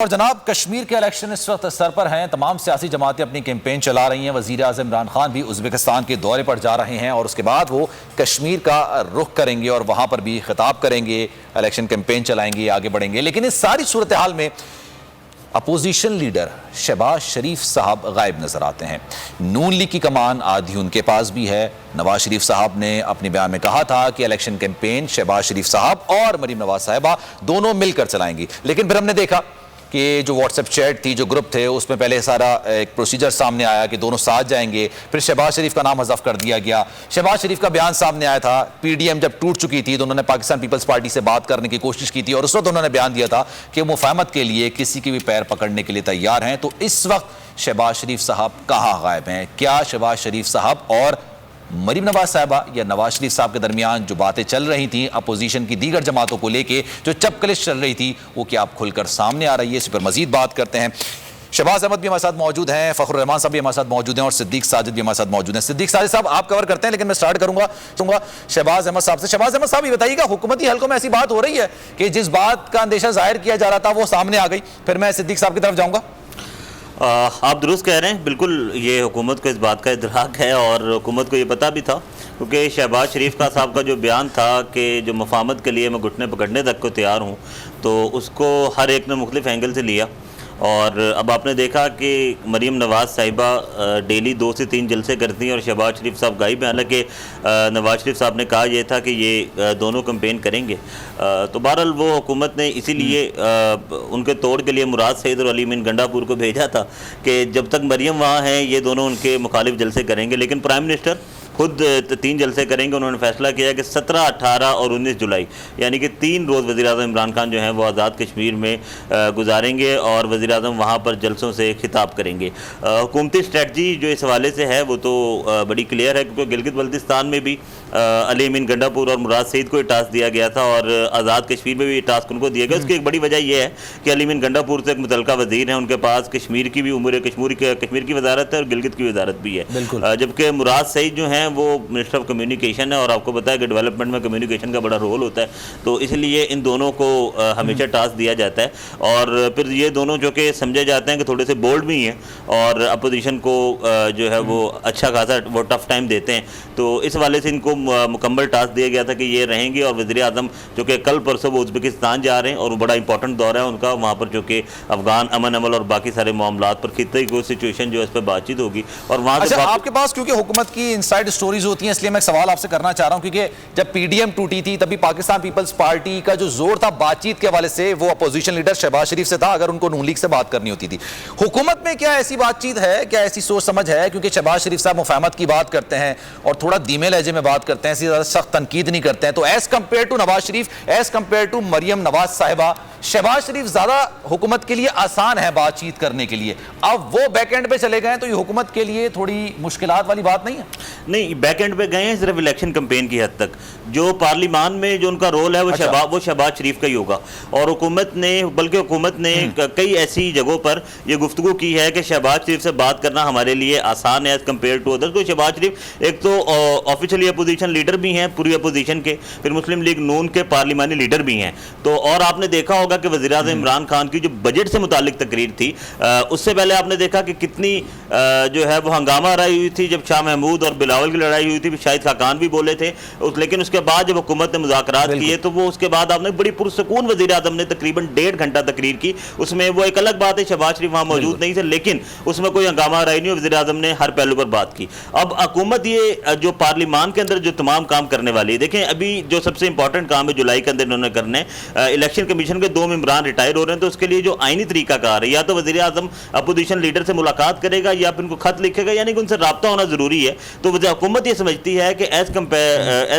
और जनाब, कश्मीर के इलेक्शन इस वक्त सर पर हैं। तमाम सियासी जमातें अपनी कैंपेन चला रही हैं। वजीर आज़म इमरान खान भी उज़्बेकिस्तान के दौरे पर जा रहे हैं और उसके बाद वो कश्मीर का रुख करेंगे और वहाँ पर भी खिताब करेंगे, इलेक्शन कैंपेन चलाएंगे, आगे बढ़ेंगे। लेकिन इस सारी सूरत हाल में अपोजिशन लीडर शहबाज शरीफ साहब गायब नजर आते हैं। नून लीग की कमान आधी उनके पास भी है। नवाज शरीफ साहब ने अपने बयान में कहा था कि इलेक्शन कैंपेन शहबाज शरीफ साहब और मरीम नवाज साहिबा दोनों मिलकर चलाएंगी। लेकिन फिर हमने देखा कि जो व्हाट्सएप चैट थी, जो ग्रुप थे, उसमें पहले सारा एक प्रोसीजर सामने आया कि दोनों साथ जाएंगे। फिर शहबाज शरीफ का नाम हज़फ कर दिया गया। शहबाज शरीफ का बयान सामने आया था। पीडीएम जब टूट चुकी थी तो उन्होंने पाकिस्तान पीपल्स पार्टी से बात करने की कोशिश की थी और उस वक्त उन्होंने बयान दिया था कि मुफाहमत के लिए किसी के भी पैर पकड़ने के लिए तैयार हैं। तो इस वक्त शहबाज शरीफ साहब कहाँ गायब हैं? क्या शहबाज शरीफ साहब और मरीम नवाज साहिबा या नवाज शरीफ साहब के दरमियान जो बातें चल रही थी अपोजिशन की दीगर जमातों को लेके, जो चपकलिश चल रही थी, वो क्या अब खुलकर सामने आ रही है? इस पर मजीद बात करते हैं। शहबाज अहमद भी हमारे साथ मौजूद हैं, फखरुर रहमान साहब भी हमारे साथ मौजूद हैं और सिद्दीक साजिद भी हमारे साथ मौजूद हैं। सिद्दीक साजिद साहब आप कवर करते हैं, लेकिन मैं स्टार्ट करूंगा शहबाज अहमद साहब से। शहबाज अहमद साहब ये बताइएगा, हुकूमती हलकों में ऐसी बात हो रही है कि जिस बात का अंदेशा जाहिर किया जा रहा था वो सामने आ गई। फिर मैं सिद्दीक साहब की तरफ जाऊंगा। आप दुरुस्त कह रहे हैं, बिल्कुल ये हुकूमत को इस बात का इदराक है और हुकूमत को ये पता भी था, क्योंकि शहबाज शरीफ का साहब का जो बयान था कि जो मुफाहमत के लिए मैं घुटने पकड़ने तक को तैयार हूँ, तो उसको हर एक ने मुख्तलिफ एंगल से लिया। और अब आपने देखा कि मरीम नवाज साहिबा डेली 2 से 3 जलसे करती हैं और शहबाज शरीफ साहब गायब हैं। हालांकि नवाज शरीफ साहब ने कहा यह था कि ये दोनों कैंपेन करेंगे। तो बहरहाल वो हुकूमत ने इसीलिए उनके तोड़ के लिए मुराद सईद और अली मीन गंडापुर को भेजा था कि जब तक मरीम वहाँ हैं ये दोनों उनके मुखालिफ जलसे करेंगे। लेकिन प्राइम मिनिस्टर खुद 3 जलसे करेंगे। उन्होंने फैसला किया कि 17, 18 और 19 जुलाई यानी कि 3 रोज़ वज़ीर-ए-आज़म इमरान खान जो हैं वो आज़ाद कश्मीर में गुजारेंगे और वज़ीर-ए-आज़म वहाँ पर जलसों से खिताब करेंगे। हुकूमती स्ट्रेटजी जो इस हवाले से है वो तो बड़ी क्लियर है, क्योंकि गिलगित बल्तिस्तान में भी अली अमीन गंडापुर और मुराद सईद को ये टास्क दिया गया था और आज़ाद कश्मीर में भी ये टास्क उनको दिया गया। उसकी एक बड़ी वजह यह है कि अली अमीन गंडापुर से एक मुतलका वज़ीर हैं, उनके पास कश्मीर की भी उम्र कश्मीर की वजारत है और गिलगित की वजारत भी है। जबकि मुराद सईद जो हैं वो मिनिस्टर ऑफ कम्युनिकेशन है और आपको पता है कि डेवलपमेंट में कम्युनिकेशन का बड़ा रोल होता है, तो इसलिए इन दोनों को हमेशा टास्क दिया जाता है। और फिर ये दोनों जो कि समझे जाते हैं कि थोड़े से बोल्ड भी हैं और अपोजिशन को जो है वो अच्छा खासा वो टफ टाइम देते हैं, तो इस वाले से इनको मुकम्मल टास्क दिया गया था कि ये रहेंगे। और वज़ीर आज़म जो कि कल परसों वो उज़्बेकिस्तान जा रहे हैं और वो बड़ा इंपॉर्टेंट दौरा है उनका, वहाँ पर जो कि अफगान अमन अमल और बाकी सारे मामलात पर खित्ते की सिचुएशन जो है इस पर बातचीत होगी। और वहाँ से आपके पास क्योंकि हुकूमत की इनसाइड स्टोरीज होती हैं, इसलिए मैं एक सवाल आपसे करना चाह रहा हूं, क्योंकि जब पीडीएम टूटी थी तभी पाकिस्तान पीपल्स पार्टी का जो जोर था बातचीत के हवाले से वो अपोजिशन लीडर शहबाज शरीफ से था, अगर उनको नून लीग से बात करनी होती थी। हुकूमत में क्या ऐसी बातचीत है, क्या ऐसी सोच समझ है? क्योंकि शहबाज शरीफ साहब मुफाहमत की बात करते हैं और थोड़ा धीमे लहजे में बात करते हैं, ज्यादा सख्त तनकीद नहीं करते हैं। तो as compared to Nawaz Sharif, as compared to Maryam Nawaz sahiba, Shehbaz शरीफ ज्यादा हुकूमत के लिए आसान है बातचीत करने के लिए। अब वो बैक एंड पे चले गए तो ये हुकूमत के लिए थोड़ी मुश्किलात वाली बात नहीं है? नहीं, बैक एंड पे गए हैं सिर्फ इलेक्शन कैंपेन की हद तक। जो पार्लियामान में जो उनका रोल है वो शहबाज शरीफ का ही होगा। और हुकूमत ने, बल्कि हुकूमत ने कई ऐसी जगहों पर ये गुफ्तगू की है कि शहबाज शरीफ से बात करना हमारे लिए आसान है एज कम्पेयर टू अदर्स। तो शहबाज शरीफ एक तो ऑफिशियली अपोजिशन लीडर भी हैं पूरी अपोजिशन के, फिर मुस्लिम लीग नून के पार्लिमानी लीडर भी हैं। तो और आपने देखा होगा कि वज़ीर-ए-आज़म इमरान खान की जो बजट से मुतालिक तकरीर थी, उससे पहले आपने देखा कि कितनी जो है वो हंगामा रही हुई थी जब शाह महमूद और बिलावल की लड़ाई हुई थी। शाहिद खाकान भी बोले थे, लेकिन उसके बाद जब हुकूमत ने मुज़ाकरात किए तो वो उसके बाद आपने बड़ी पुरसकून वज़ीर-ए-आज़म ने तकरीबन 1.5 घंटा तकरीर की। उसमें वो एक अलग बात है शहबाज शरीफ वहाँ मौजूद नहीं थे, लेकिन उसमें कोई हंगामा रही नहीं, वज़ीर-ए-आज़म ने हर पहलू पर बात की। अब हुकूमत ये जो पार्लियामान के अंदर जो तमाम काम करने वाली है, देखें अभी जो सबसे इंपॉर्टेंट काम है जुलाई के अंदर इन्होंने करने, इलेक्शन कमीशन के 2 मेंबरान रिटायर हो रहे हैं, तो उसके लिए जो आईनी तरीकाकार है, या तो वज़ीर-ए-आज़म अपोजिशन लीडर से मुलाकात करेगा या फिर उनको खत लिखेगा, यानी कि उनसे रब्ता होना जरूरी है। तो हुकूमत ये समझती है कि एज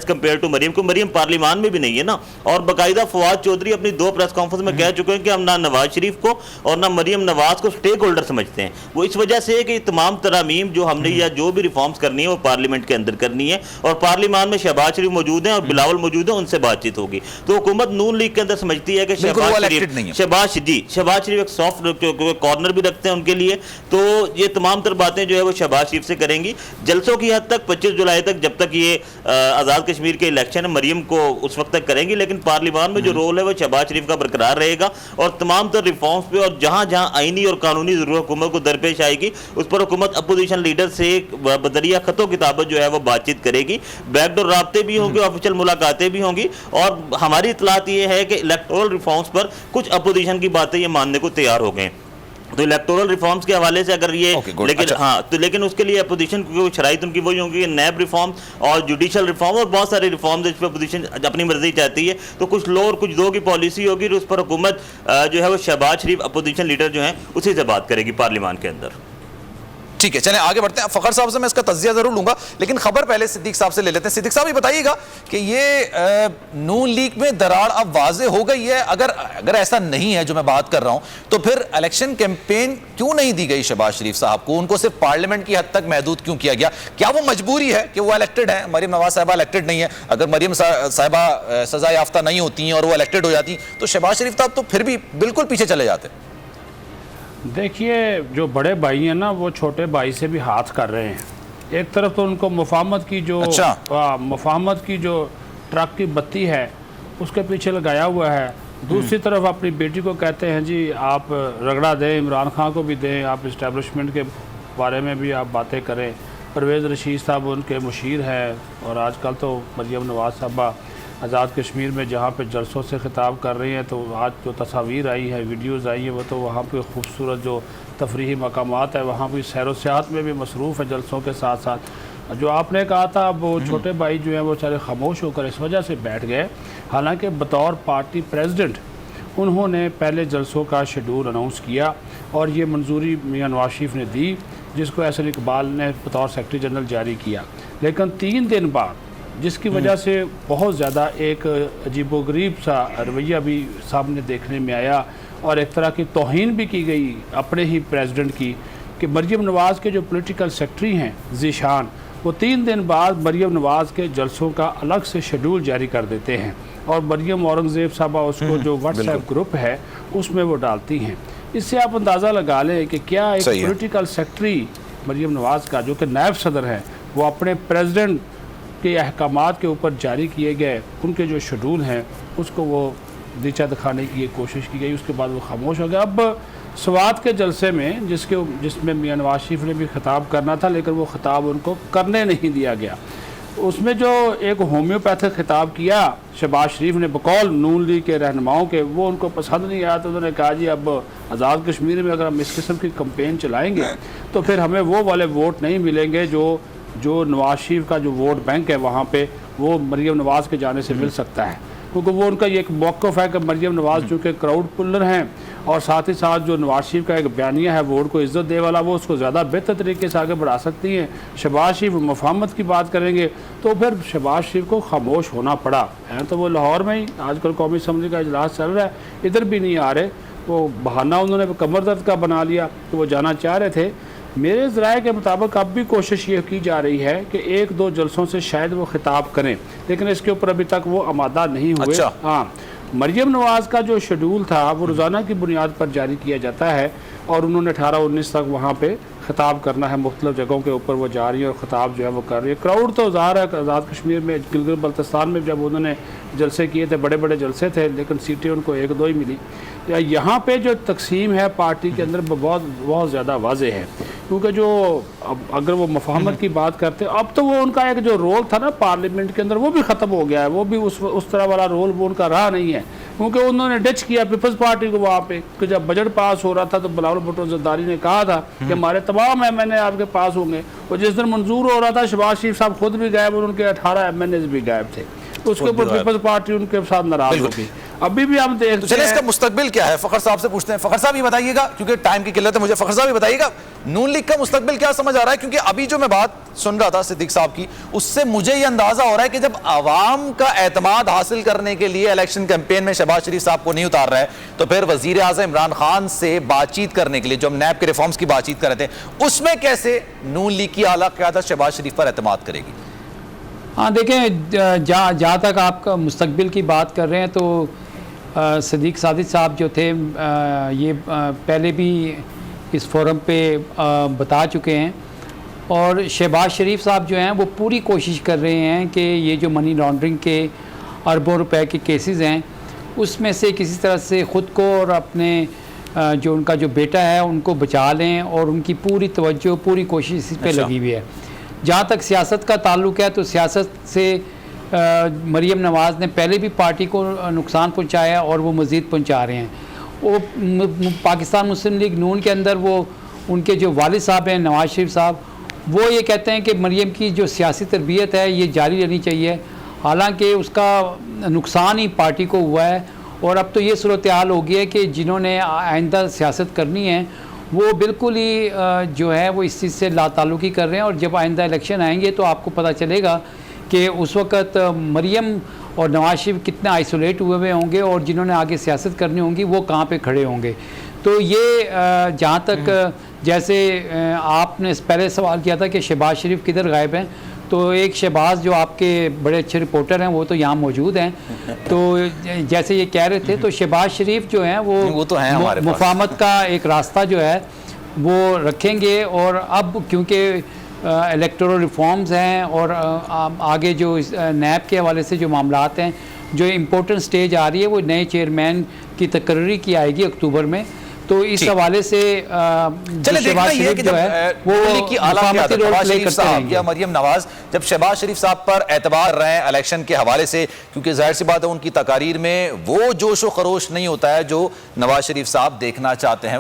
कंपेयर टू मरीम, को मरीम पार्लियामान में भी नहीं है ना, और बाकायदा फवाद चौधरी अपनी 2 प्रेस कॉन्फ्रेंस में कह चुके हैं कि हम ना नवाज शरीफ को और ना मरीम नवाज को स्टेक होल्डर समझते हैं। वो इस वजह से कि तमाम तरामीम जो हमने या जो भी रिफॉर्म्स करनी है वो पार्लियामेंट के अंदर करनी है और पार्लियामान में शहबाज शरीफ मौजूद हैं और बिलावल मौजूद है, उनसे बातचीत होगी। तो हुकूमत नून लीग के अंदर समझती है कि शहबाज शरीफ एक सॉफ्ट कॉर्नर भी रखते हैं उनके लिए, तो ये तमाम तर बातें जो है वो शहबाज शरीफ से करेंगी। जलसों की हद तक 25 जुलाई तक, जब तक ये आज़ाद कश्मीर के इलेक्शन है, मरियम को उस वक्त तक करेंगी, लेकिन पार्लियामान में जो रोल है वो शहबाज शरीफ का बरकरार रहेगा और तमाम तर रिफॉर्म्स पे और जहां जहां आईनी और कानूनी जरूरत हुकूमत को दरपेश आएगी उस पर हुकूमत अपोजिशन लीडर से बदरिया खतो किताबत जो है वो बातचीत करेगी। बैकडोर राब्ते भी होंगे, ऑफिशियल मुलाकातें भी होंगी और हमारी इतलात ये है कि इलेक्टोरल रिफॉर्म्स पर कुछ अपोजिशन की बातें ये मानने को तैयार हो गए। तो इलेक्टोरल रिफॉर्म्स के हवाले से अगर ये लेकिन हाँ तो लेकिन उसके लिए अपोजिशन की शराइत उनकी वही होंगी कि नैब रिफॉर्म और जुडिशल रिफॉर्म और बहुत सारे रिफॉर्म जिस पर अपोजिशन अपनी मर्जी चाहती है, तो कुछ लो और कुछ दो की पॉलिसी होगी और उस पर हुकूमत जो है वो शहबाज शरीफ अपोजिशन लीडर जो है उसी से बात करेगी पार्लियामान के अंदर। ठीक है, चलें आगे बढ़ते हैं। फ़खर साहब से मैं इसका तज्जिया जरूर लूंगा, लेकिन खबर पहले सिद्दीक साहब से ले लेते हैं। सिद्दीक साहब ये बताइएगा कि ये नून लीग में दरार अब वाजे हो गई है। अगर ऐसा नहीं है जो मैं बात कर रहा हूं, तो फिर इलेक्शन कैंपेन क्यों नहीं दी गई शहबाज शरीफ साहब को? उनको सिर्फ पार्लियामेंट की हद तक महदूद क्यों किया गया? क्या वो मजबूरी है कि वो इलेक्टेड है, मरियम नवाज साहिबा इलेक्टेड नहीं है? अगर मरियम साहिबा सजा याफ्ता नहीं होती हैं और वो इलेक्टेड हो जाती तो शहबाज शरीफ साहब तो फिर भी बिल्कुल पीछे चले जाते। देखिए, जो बड़े भाई हैं ना, वो छोटे भाई से भी हाथ कर रहे हैं। एक तरफ तो उनको मुफाहमत की जो ट्रक की बत्ती है उसके पीछे लगाया हुआ है, दूसरी तरफ अपनी बेटी को कहते हैं जी आप रगड़ा दें, इमरान खान को भी दें, आप इस्टेब्लिशमेंट के बारे में भी आप बातें करें। परवेज़ रशीद साहब उनके मुशीर हैं और आजकल तो मरियम नवाज साहबा आज़ाद कश्मीर में जहाँ पे जलसों से ख़िताब कर रही हैं, तो आज जो तस्वीर आई है, वीडियोज़ आई है, वो तो वहाँ पे खूबसूरत जो तफरीही मकामात है वहाँ भी सैर व सियाहत में भी मसरूफ़ है जलसों के साथ साथ। जो आपने कहा था वो छोटे भाई जो हैं वो सारे खामोश होकर इस वजह से बैठ गए, हालांकि बतौर पार्टी प्रेसिडेंट उन्होंने पहले जलसों का शेड्यूल अनाउंस किया और ये मंजूरी मियां नवाज शरीफ ने दी, जिसको एहसन इकबाल ने बतौर सेक्रेटरी जनरल जारी किया। लेकिन 3 दिन बाद जिसकी वजह से बहुत ज़्यादा एक अजीबोगरीब सा रवैया भी सामने देखने में आया और एक तरह की तौहीन भी की गई अपने ही प्रेसिडेंट की कि मरियम नवाज़ के जो पॉलिटिकल सेक्रेटरी हैं ज़ीशान, वो 3 दिन बाद मरियम नवाज़ के जलसों का अलग से शेड्यूल जारी कर देते हैं और मरियम औरंगज़ेब साहबा उसको जो व्हाट्सएप ग्रुप है उसमें वो डालती हैं। इससे आप अंदाज़ा लगा लें कि क्या एक पॉलिटिकल सेक्रेटरी मरियम नवाज़ का, जो कि नायब सदर है, वो अपने प्रेसिडेंट के अहकामात के ऊपर जारी किए गए उनके जो शेड्यूल हैं उसको वो नीचा दिखाने की कोशिश की गई, उसके बाद वो खामोश हो गया। अब स्वात के जलसे में जिसमें मियां नवाज शरीफ ने भी खिताब करना था, लेकिन वो खिताब उनको करने नहीं दिया गया। उसमें जो एक होम्योपैथिक खिताब किया शहबाज शरीफ ने बकौल नून लीग के रहनुमाओं के, वो उनको पसंद नहीं आया, तो उन्होंने कहा जी अब आज़ाद कश्मीर में अगर हम इस किस्म की कंपेन चलाएँगे तो फिर हमें वो वाले वोट नहीं मिलेंगे जो नवाज शरीफ का जो वोट बैंक है वहाँ पे वो मरियम नवाज़ के जाने से मिल सकता है, क्योंकि वो उनका ये एक मौक़िफ़ है कि मरियम नवाज़ चूँकि क्राउड पुलर हैं और साथ ही साथ जो नवाज शरीफ का एक बयानिया है वोट को इज़्ज़त दे वाला, वो उसको ज़्यादा बेहतर तरीके से आगे बढ़ा सकती हैं। शहबाज शरीफ मुफाहमत की बात करेंगे तो फिर शहबाज शरीफ को खामोश होना पड़ा है। तो वो लाहौर में ही आजकल कौमी असम्बली का इजलास चल रहा है, इधर भी नहीं आ रहे, वो बहाना उन्होंने कमर दर्द का बना लिया तो वो जाना चाह रहे थे। मेरे ज़राए के मुताबिक अब भी कोशिश ये की जा रही है कि 1-2 जलसों से शायद वो खिताब करें, लेकिन इसके ऊपर अभी तक वो आमादा नहीं हुए। अच्छा। हाँ, मरियम नवाज़ का जो शेड्यूल था वो रोज़ाना की बुनियाद पर जारी किया जाता है और उन्होंने 18-19 तक वहाँ पे खिताब करना है, मुख्तलिफ जगहों के ऊपर वो जा रही है और ख़िताब जो है वो कर रही है। क्राउड तो ज़ाहिर है आज़ाद कश्मीर में गिलगित बल्तिस्तान में जब उन्होंने जलसे किए थे, बड़े बड़े जलसे थे, लेकिन सीटें उनको 1-2 ही मिली। यहाँ पे जो तकसीम है पार्टी के अंदर बहुत ज़्यादा वाज़ेह है, क्योंकि जो अगर वो मुफाहमत की बात करते अब तो वो उनका एक जो रोल था ना पार्लियामेंट के अंदर वो भी ख़त्म हो गया है, वो भी उस तरह वाला रोल वो उनका रहा नहीं है, क्योंकि उन्होंने डिच किया पीपल्स पार्टी को वहाँ पे कि जब बजट पास हो रहा था तो बिलावल भुट्टो ज़रदारी ने कहा था कि हमारे तमाम MNA आपके पास होंगे, और जिस दिन मंजूर हो रहा था शहबाज शरीफ साहब खुद भी गायब और उनके 18 MNAs भी गायब थे, उसके ऊपर पीपल्स पार्टी उनके साथ नाराज होगी। अभी भी हम देखते हैं। इसका मुस्तकबिल क्या है? फ़खर साहब से पूछते हैं। फ़खर साहब ये बताइएगा, क्योंकि टाइम की किल्लत है, मुझे फ़खर साहब ये बताइएगा नून लीग का मुस्तकबिल क्या समझ आ रहा है? क्योंकि अभी जो मैं बात सुन रहा था सिद्दीक साहब की, उससे मुझे ये अंदाजा हो रहा है कि जब आवाम का एतमाद हासिल करने के लिए इलेक्शन कैंपेन में शहबाज शरीफ साहब को नहीं उतार रहा है, तो फिर वजीर आज़म इमरान खान से बातचीत करने के लिए जो हम नैब के रिफॉर्म्स की बातचीत कर रहे थे, उसमें कैसे नून लीग की आला क़यादत शहबाज शरीफ पर एतमाद करेगी? हाँ देखें, जहाँ तक आप मुस्तकबिल की बात कर रहे हैं तो सदीक सादिक साहब जो थे ये पहले भी इस फोरम पे बता चुके हैं, और शहबाज शरीफ साहब जो हैं वो पूरी कोशिश कर रहे हैं कि ये जो मनी लॉन्ड्रिंग के अरबों रुपए के केसेस हैं उसमें से किसी तरह से ख़ुद को और अपने जो उनका जो बेटा है उनको बचा लें, और उनकी पूरी तवज्जो पूरी कोशिश इस पे लगी हुई है। जहाँ तक सियासत का ताल्लुक़ है तो सियासत से मरीम नवाज़ ने पहले भी पार्टी को नुकसान पहुँचाया और वो मज़ीद पहुँचा रहे हैं। वो पाकिस्तान मुस्लिम लीग नून के अंदर वो उनके जो वालिद साहब हैं नवाज़ शरीफ साहब, वो ये कहते हैं कि मरीम की जो सियासी तरबियत है ये जारी रहनी चाहिए, हालांकि उसका नुकसान ही पार्टी को हुआ है। और अब तो ये सूरत हाल हो गई है कि जिन्होंने आइंदा सियासत करनी है वो बिल्कुल ही जो है वो इस चीज़ से लाताल्लुकी कर रहे हैं, और जब आइंदा इलेक्शन आएंगे तो आपको पता चलेगा कि उस वक़्त मरीम और नवाज शरीफ कितना आइसोलेट हुए होंगे और जिन्होंने आगे सियासत करनी होंगी वो कहाँ पे खड़े होंगे। तो ये जहाँ तक जैसे आपने पहले सवाल किया था कि शहबाज शरीफ किधर गायब हैं, तो एक शहबाज जो आपके बड़े अच्छे रिपोर्टर हैं वो तो यहाँ मौजूद हैं, तो जैसे ये कह रहे थे तो शहबाज शरीफ जो हैं वो तो हैं हमारे पास। मुफाहमत का एक रास्ता जो है वो रखेंगे, और अब क्योंकि इलेक्टोरल रिफॉर्म्स हैं और आगे जो नैब के हवाले से जो मामलात हैं, जो इम्पोर्टेंट स्टेज आ रही है वो नए चेयरमैन की तकर्री की आएगी अक्टूबर में, तो इस हवाले से चलिए देखना ये कि जब वो की आला शहबाज शरीफ साहब या मरियम नवाज जब शहबाज शरीफ साहब पर एतबार रहे हैं इलेक्शन के हवाले से, क्योंकि जाहिर सी बात है उनकी तकारीर में वो जोश व खरोश नहीं होता है जो नवाज शरीफ साहब देखना चाहते हैं।